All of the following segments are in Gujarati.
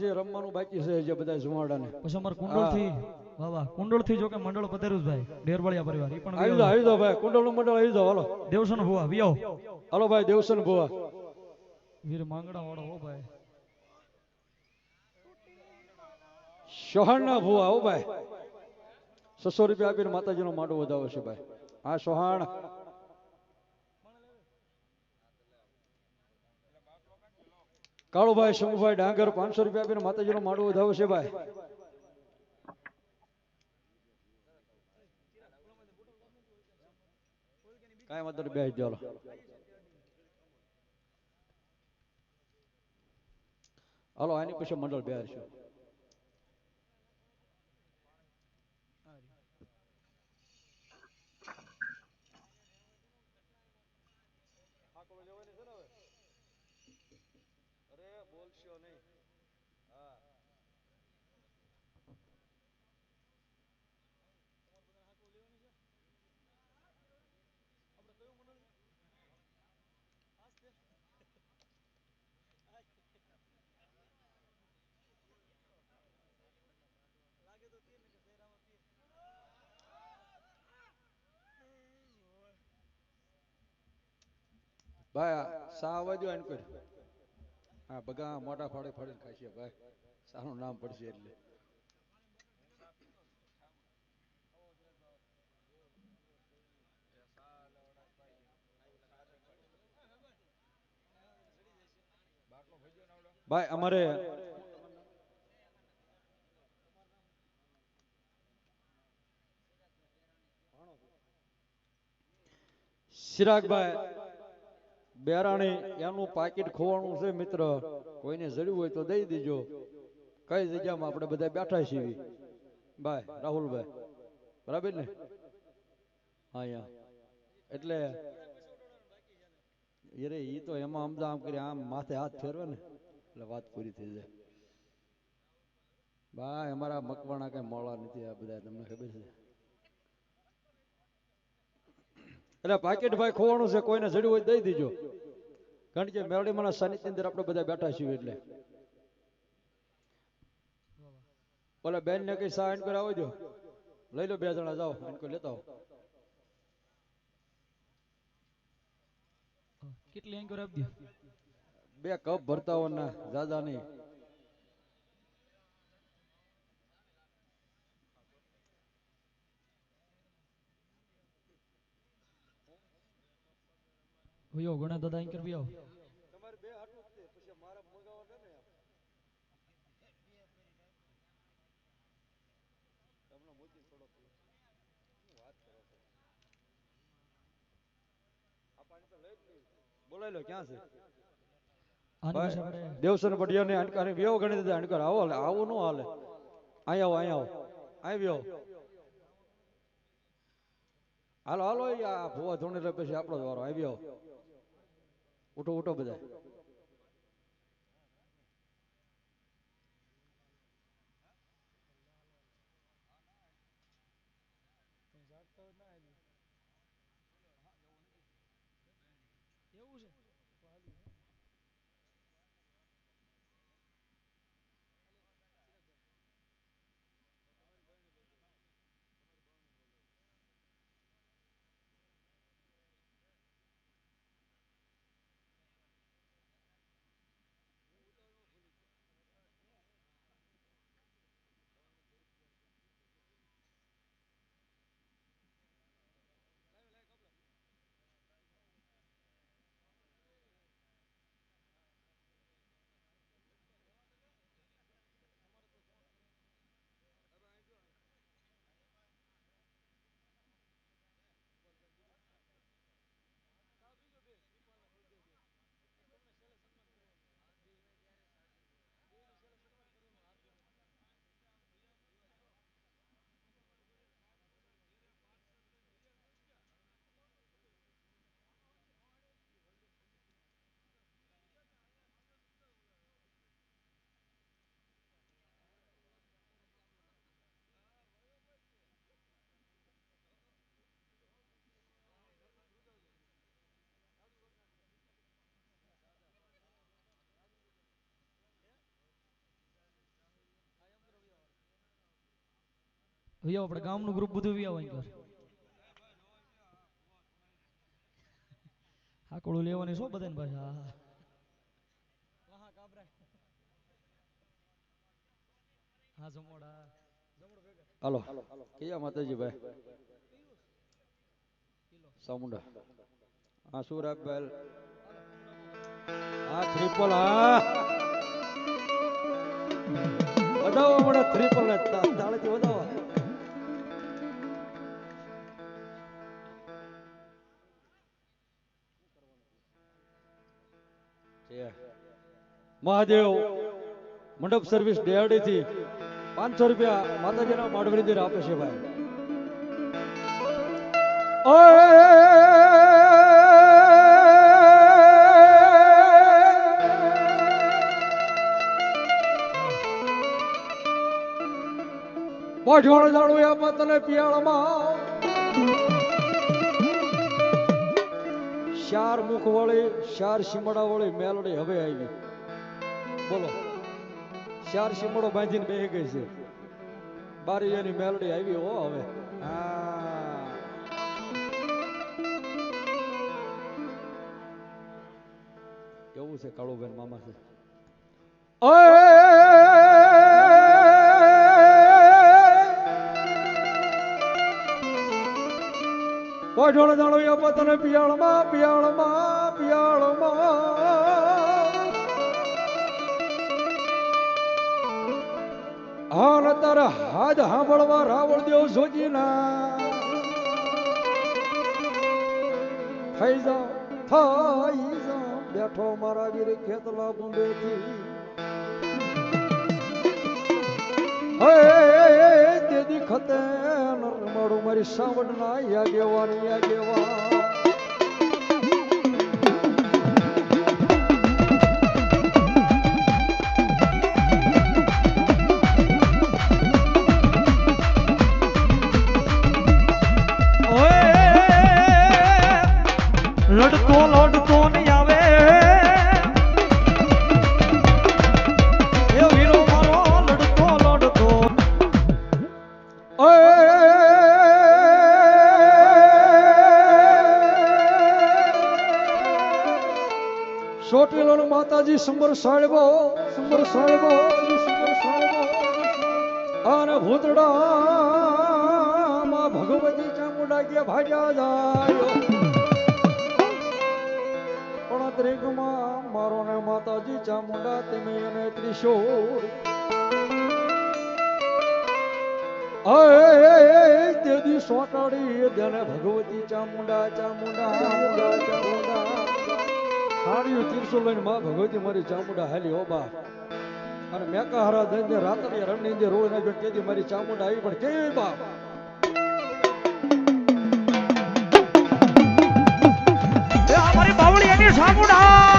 જે રમવાનું બાકી છે જે બધા જુવાડાને પછી અમાર કુંડળ થી વાહ વાહ કુંડળ થી જો કે મંડળ પધાર્યું ભાઈ ડેરવાળિયા પરિવાર ઈ પણ આવી દો ભાઈ કુંડળ નું મંડળ આવી દો હાલો દેવસન ભુવા વિયો હાલો ભાઈ દેવસન ભુવા વીર માંગડા વાળો હો ભાઈ સોહાણ ના ભુવા હો ભાઈ 600 રૂપિયા આપીને માતાજીનો માંડવો વધાવો છે ભાઈ હા સોહાણ કાળુભાઈ શંભુભાઈ ડાંગર 500 રૂપિયા આપીને માતાજીનો માંડવો વધાવો છે ભાઈ કાંઈ વાંધો નહીં બેસી ચાલો હાલો આની પછી મંડળ બેહારશું અરે બોલશો નહીં હા ભાઈ સા આવવા દો આને કોઈ હા બગા મોટા ફાડે ફાડીને ખાશે ભાઈ સારું નામ પડશે એટલે ભાઈ અમારે ચિરાગભાઈ બેરાણી એનું પાકીટ ખોવાનું છે મિત્ર કોઈને જડ્યું હોય તો દઈ દેજો કઈ જગ્યામાં આપણે બધા બેઠા છીએ ભાઈ રાહુલભાઈ બરાબર ને હા યા એટલે યરે ઈ તો એમાં આમ આમ કરી આમ માથે હાથ ફેરવે ને એટલે વાત પૂરી થઈ જાય ભાઈ અમારા મકવાણા કઈ મોળા નથી આ બધા તમને ખબર છે એટલે પાકીટ ભાઈ ખોવાનું છે કોઈને જડ્યું હોય દઈ દેજો કારણ કે મેરડીમાંના સાનિધ્ય અંદર આપણે બધા બેઠા છીએ એટલે બોલે બેન ને કઈ સા એન્કર આવજો લઈ લો 2 જણા જાઓ એન્કર લેતા આવો કેટલી એન્કર આપી દે 2 કપ ભરતા હો ના દાદા નહીં વિયો ગણા દાદા એન્કર વિયો તમારે 2 આટલું જ પછી મારા મગાવવા ને તમને મોદી થોડો વાત કરો છો આ પાણી તો લઈ જ નહીં બોલાઈ લો ક્યાં છે દેવસન પડિયા ને અણકારે વ્યો ગણી દીધા અણકાર આવો આવું નો હાલે અહીંયા આવો અહીં વ્યો હાલો હાલો આ ભુવા ધોણી પછી આપણો જ વારો આવ્યો ઉઠો ઉઠો બધા એવું છે વિયાવો આપણે ગામનું ગ્રુપ બધું વિયાવો અહીં કર હાકોળું લેવાની શું બધાને પાછા હા જમોડા હાલો કયા માતાજી ભાઈ સામુંડા હા સુરાગભાઈ હા ત્રિપલ હા વધાવો મને ત્રિપલ ને તાળેથી વધાવો મહાદેવ મંડપ સર્વિસ ડેહડી થી 500 રૂપિયા માતાજીના માડવરીદેર આપે છે ભાઈ પાછળ જાણું એમાં તને પિયાળમાં ચાર મુખ વાળી ચાર શિમડા વાળી મેલડી હવે આવી બોલો ચાર શિમડો બાંધીને બેહી ગઈ છે બારી એની મેલડી આવી હો હવે કેવું છે કાળુબેન મામા છે પાછળ જાણો એમાં તને પિયાળમાં પિયાળમાં પિયાળમાં હાલ તારા હાથ સાંભળવા રાવણ દેવ સોજીના થઈ જાઓ બેઠો મારા વીર ખેતલા બુંદેથી તેદી ખતે નરમાડું મારી સાવડ ના યાગેવા લડતો નહીં આવે એ વીરો મારો લડતો સોટેલો માતાજી સંબર સાહેબો અને ભૂતડા માં ભગવતી ચામુંડા કે ભાગ્યા જાય ત્રિગમાં મારો ને માતાજી ચામુંડા તમે અને ત્રિશૂળ તેદી સોટાડી દેને ભગવતી ચામુંડા હાડ્યું ત્રિશૂળ લઈને માં ભગવતી મારી ચામુંડા હાલી હો બા અને મેકાહારા દઈને રાતની રણની અંદર રોડ નાખ્યો તેથી મારી ચામુંડા આવી પણ કેવી બા અમારી બાવળી એની સામુડા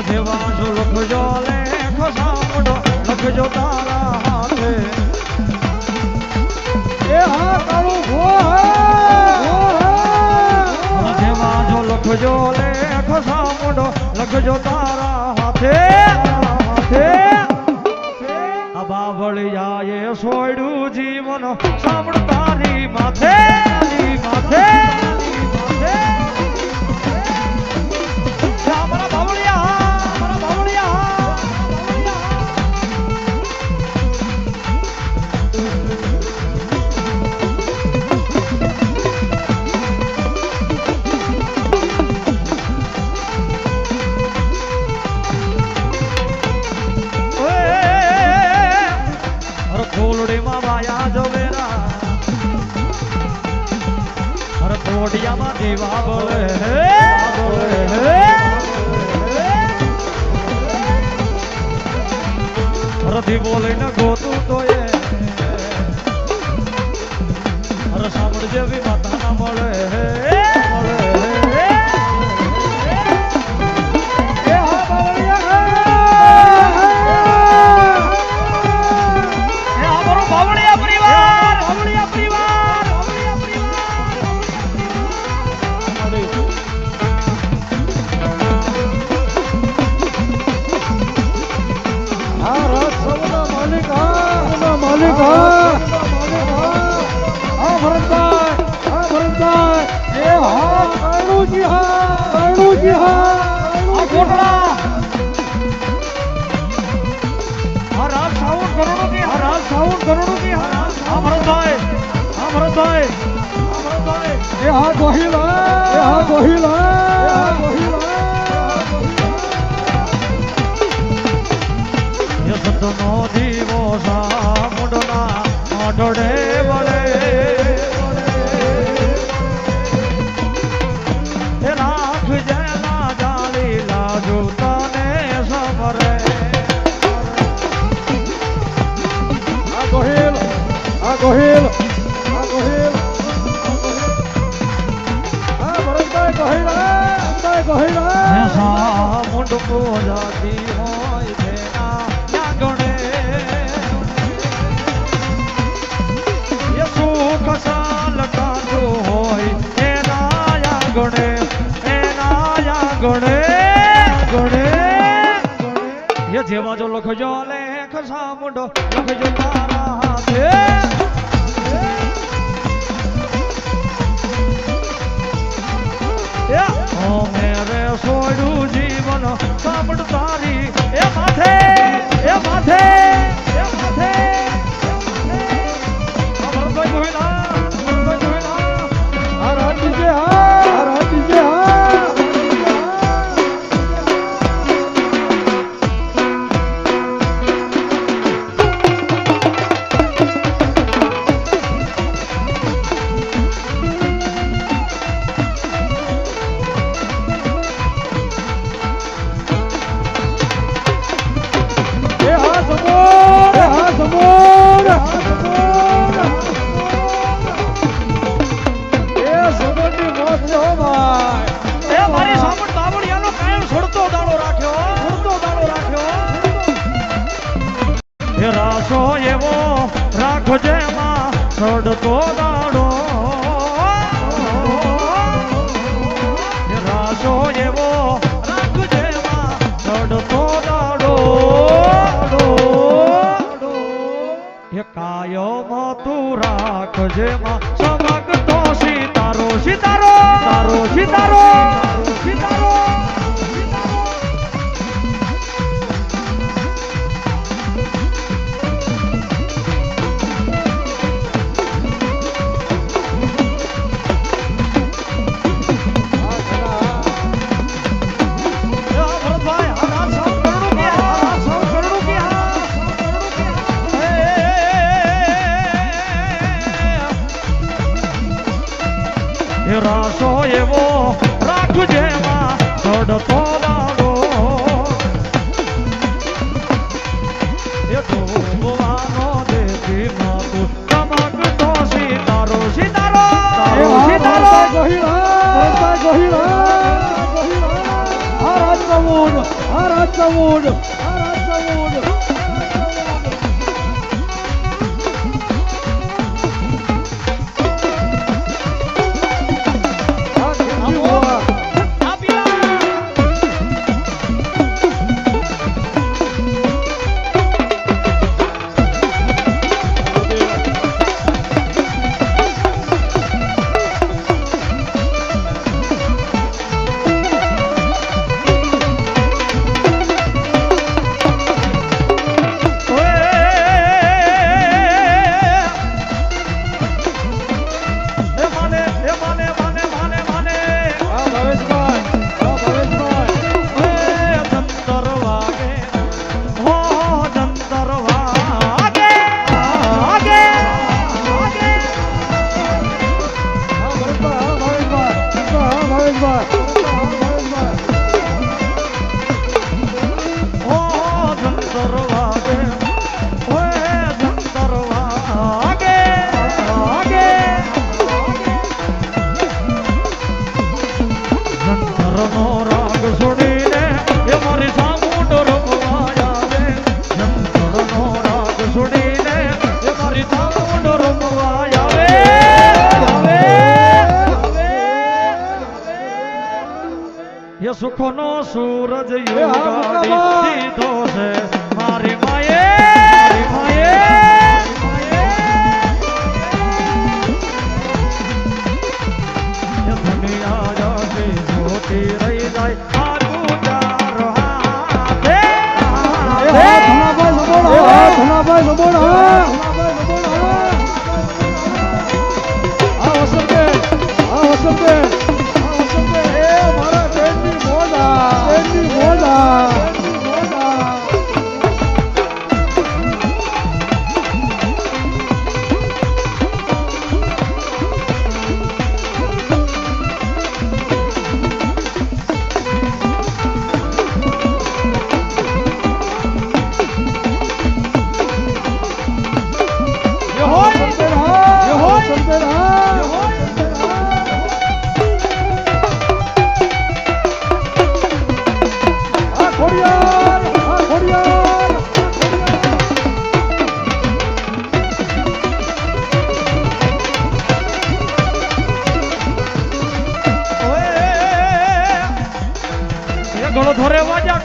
દેવાજો લખજો લેખો સામુંડો લખજો તારા હાથે એ હા કાળું દેવાજો લખજો લેખો સામુંડો લખજો તારા હાથે આ બાવળી જાય સોયડું જીવન સામુંડ તારી માથે કોડિયામાં દીવા બોલે રથી બોલે ને ગોતું તો એ સાંભળ જેવી માતા ના મળે રણુજી હા રણુજી હા આ કોટડા આ રાજ સાવન કરોડોની આ રાજ સાવન કરોડોની આ ભરતભાઈ આ ભરતભાઈ આ ભરતભાઈ એ હા ગોહિલા એ હા ગોહિલા એ હા ગોહિલા યસતનો દીવો સામુંડના આઠડે વળે એ રાખ જેલા જાળી લાજુ તને સમરે આ ગોહિલ આ ગોહિલ આ ગોહિલ આ ભરતભાઈ ગોહિલા ગોહિલા સામુંડ પૂજાતી હોય તેના યાગણે એ સુખ સાલ કાઢું હોય એના યાગણે ગણે એ જેવા જો લખજો લેખ સામુંડો લખજો તારા હાથે ઓ મેરે સોડું જીવન સાંભળ તારી એ માથે એ માથે એ માથે ભરતભાઈ ગોહિલા ભરતભાઈ ગોહિલા આ રાજીજે હા આ રાજીજે હા એ હા સમોર એ હા સમોર એ સમોરની મોત છે હો ભાઈ એ મારી સાંભળ બાવળિયાનો કાયમ છોડતો દાડો રાખ્યો એ રાસો એવો રાખજે માં છોડતો દાડો એ રાસો એવો રાખજે માં છોડતો દાડો એ કાયમ તું રાખજે માં સમગતો સીતારો સીતારો તારો સીતારો સીતારો રાસો એવો રાખજે માં છોડતો દાડો એ ધોવાનો દેખી માં તું ચમકતો સીતારો સીતારો સીતારો ગોહિલા ગોહિલા આ રાજચમૂડ આ રાજચમૂડ આ રાજચમૂડ એ સુખનો સૂરજ યુગાડી દીધો છે મારી માએ એ દુનિયા જાગે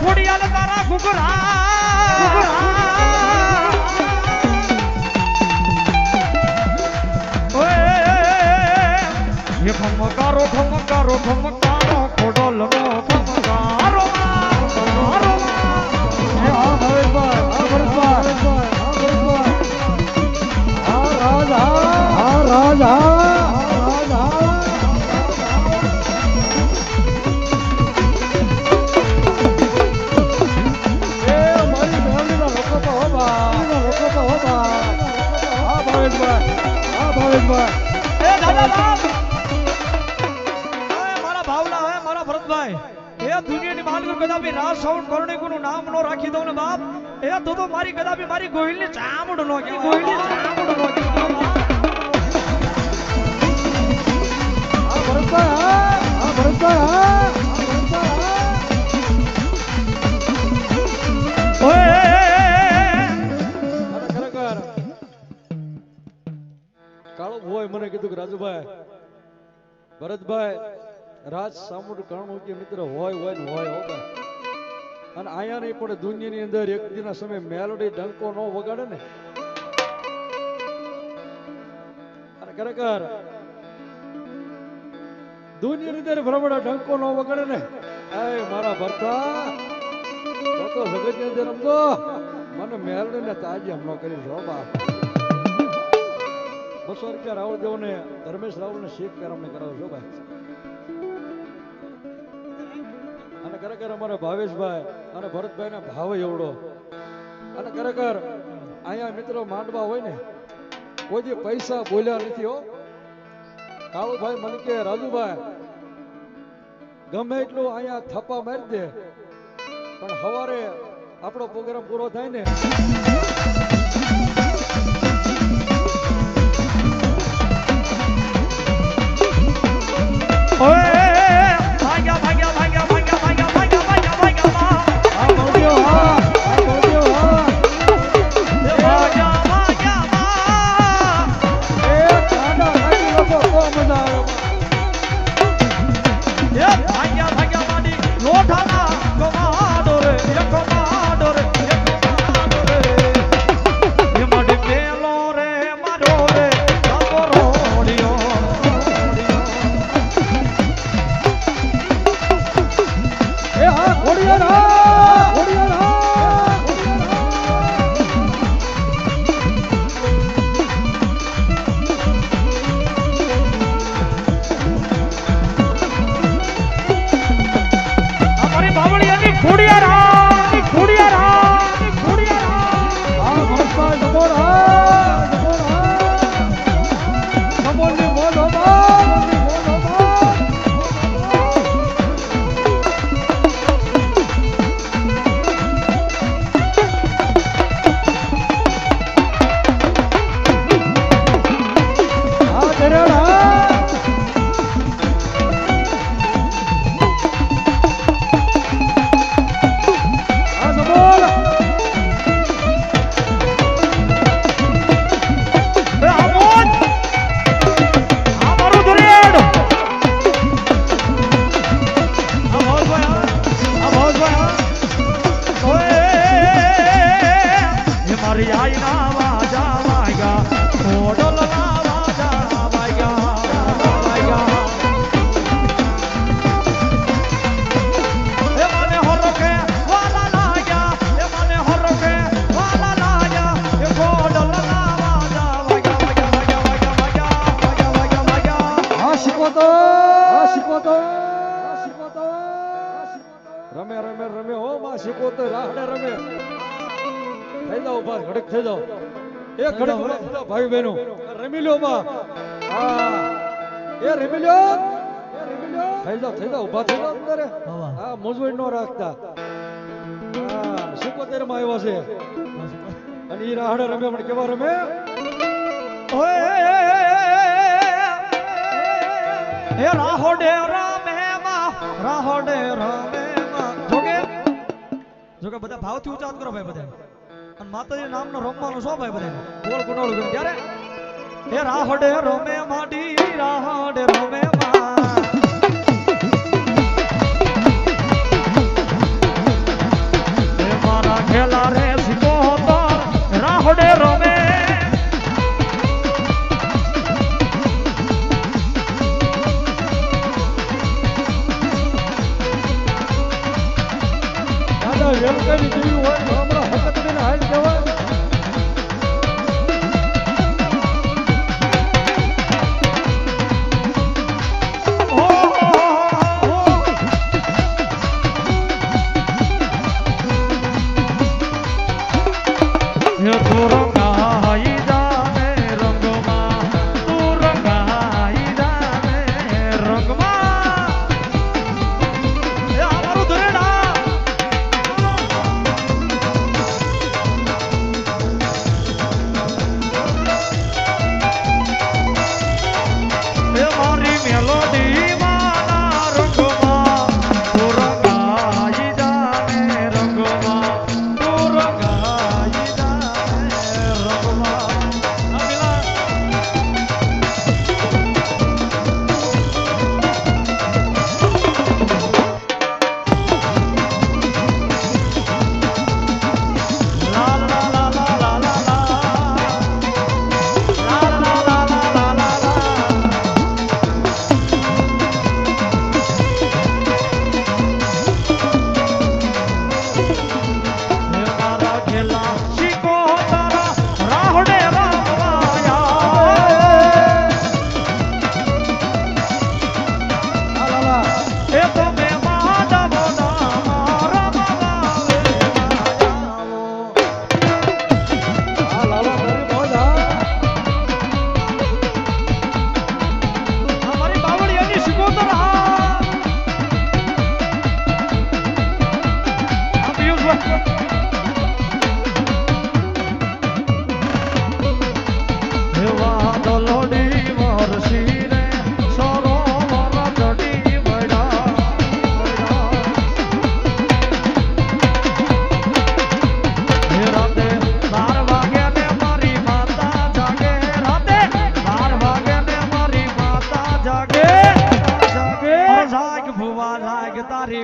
ખોડિયાલ તારા ઘૂઘરા ये खमकारो खमकारो खमकारो खोडल नो खमकारो मारो એ હા ભરતભાઈ, હા ભરતભાઈ, હા ભરતભાઈ. હા રાજ, હા રાજ, હા રાજ, એ મારી મેળવીના લોકો તો હો બા, લોકો તો હો બા. હા ભાવેશભાઈ, હા ભાવેશભાઈ. એ દાદા બાપ મારા ભાવલા હે મારા ભરતભાઈ એ દુનિયાની માલકો કદાપી રાજ સાઉન્ડ કરણીકુનું નામ નો રાખી દઉં ને બાપ એ તો મારી કદાપી મારી ગોહિલની ચામડ નો કે ગોહિલની ચામડ નો કે હા ભરતભાઈ, હા ભરતભાઈ, હા ઓય અને ખરેખર કાળો ભોય મને કીધું કે રાજુભાઈ ભરતભાઈ રાજ સામુડ કાણું કે મિત્ર હોય ને હોય હો ભાઈ. અને આયા નહીં પણ દુનિયાની અંદર એક દિના સમય મેલોડી ડંકો નો વગાડે ને અને ખરેખર દુનિયાની અંદર ભ્રમણા ડંકો નો વગાડે ને એ મારા ભરતા તો જગતની અંદર રમતો મને મેલોડી ને તાજી હમણો કરી જો બા. 200 રૂપિયા રાવળ દેવો ને ધર્મેશ રાવળ ને શીખ પેરામણી કરાવો છો ભાઈ. અને ખરેખર અમારા ભાવેશભાઈ અને ભરતભાઈ ના ભાવ એવડો. અને ખરેખર અહીંયા મિત્રો માંડવા હોય ને કોઈ દી પૈસા બોલ્યા નથી હો. કાળુભાઈ મને કે રાજુભાઈ ગમે એટલું અહીંયા થપ્પા મારી દે પણ સવારે આપણો પ્રોગ્રામ પૂરો થાય ને ભાઈ બહેનો રમી લો બા. હા એ રમી લો થઈ જાઓ ઉભા થઈ જાઓ અંદર. હા મોજવડ નો રાખતા. હા 77 માં આવ્યા છે અને ઈ રાહડે રમે પણ કેવા રમે હે રાહોડે રમે માં જોકે બધા ભાવથી ઉચ્ચાર કરો ભાઈ બધા. અને માતાજી નામનો રમવાનો શો ભાઈ બધા ગોળ ગુનાળું ગયું ત્યારે હે રાહડે રમે માડી રાહડે રમે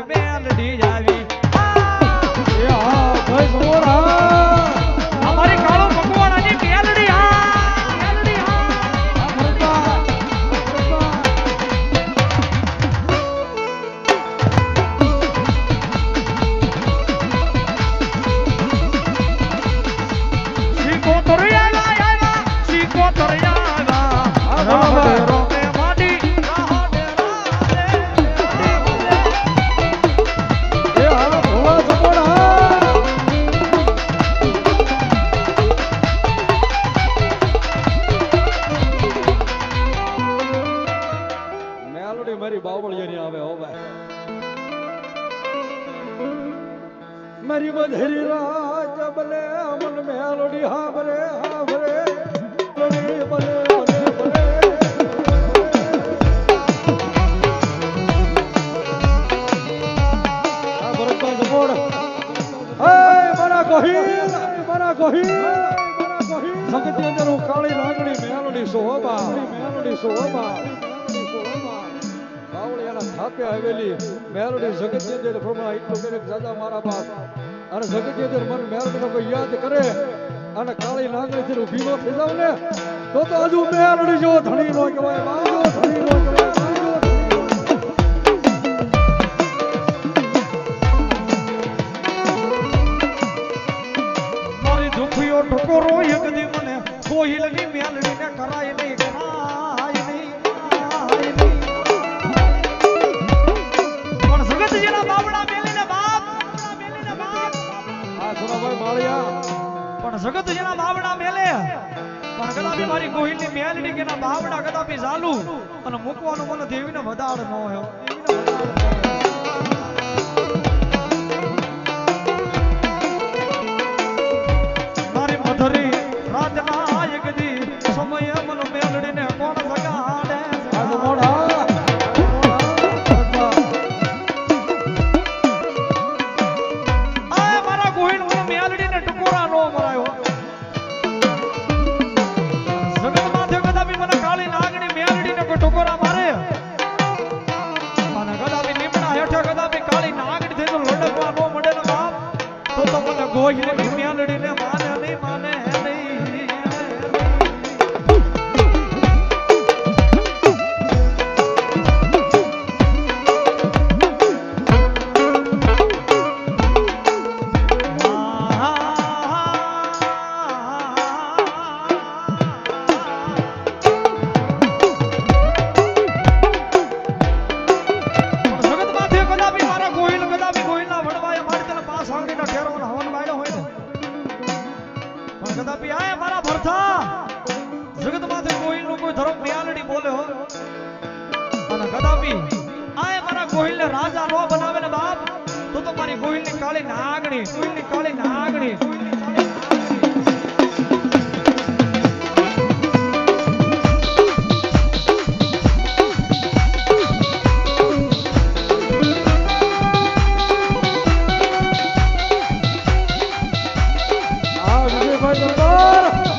મારી મેલડી આવી એ હા ભાઈ સમોર હા અમારી કાળો મકવાણાની મેલડી મેલડી આ ભરતભાઈ, શીખો તોરિયા શીખો તોરિયા રાહડે રોમે માડી રાહડે એ હા ભોળા સમોર હા મેલોડી મારી બાવળિયાની આવે હો ભાઈ મારી બધરી રાત બલે મન મેલોડી હા બરે બલે બલે બલે આ ભરતભાઈ સપોર્ટ હે મારા ગોહિલ સગતી અંદર હું કાળી નાગણી મેલોડી સોહબા બાવળિયાના થાપે આવેલી મેલોડી જગતની અંદર પ્રમાણે એટલું કરે કે દાદા મારા બાપ અને જગતની અંદર મને મેલોડીનો કોઈ યાદ કરે અને કાળી નાગણીથી ઊભી ન થઈ જાવ ને તો હજુ મેલોડી જેવો ધણી નો કહેવાય બાજો ધણી નો કહેવાય બાજો મારી દુખિયો ઠકોરો એક દી મને કોહિલની મેલડીને કરાય નહીં પણ જગતજીના બાવડા મેલીને બાપ આ સોનાભાઈ માળિયા પણ જગતજીના બાવડા મેલે પણ કદાપી મારી કોહિલની મેલડી કે ના બાવડા કદાપી ચાલુ અને મૂકવાનું મને દેવીને વધાડ ન હોય મારી મધરી રાતના એક દી સમય મન મેલડીને કોણ જગાડે આ તો મોઢા આ મારા કોહિલ મને મેલડીને ટકોરા નો મરાયો જગત માથે કદાપી મને કાળી નાગણી મેલડીને કોઈ ટકોરા મારે અને કદાપી લીમડા હેઠે કદાપી કાળી નાગણી થઈ તો લડકવા નો મળે ને બાપ તો મને ગોહિલની મેલડીને માને નહીં કદાપી આય મારા ભરથા જગત માથે કોઈલનું કોઈ ધર્મ મેલડી બોલે હો અને કદાપી આય મારા કોઈલને રાજા નો બનાવે ને બાપ તો મારી કોઈલની કાળી નાગણી આ વિજયભાઈ દરબાર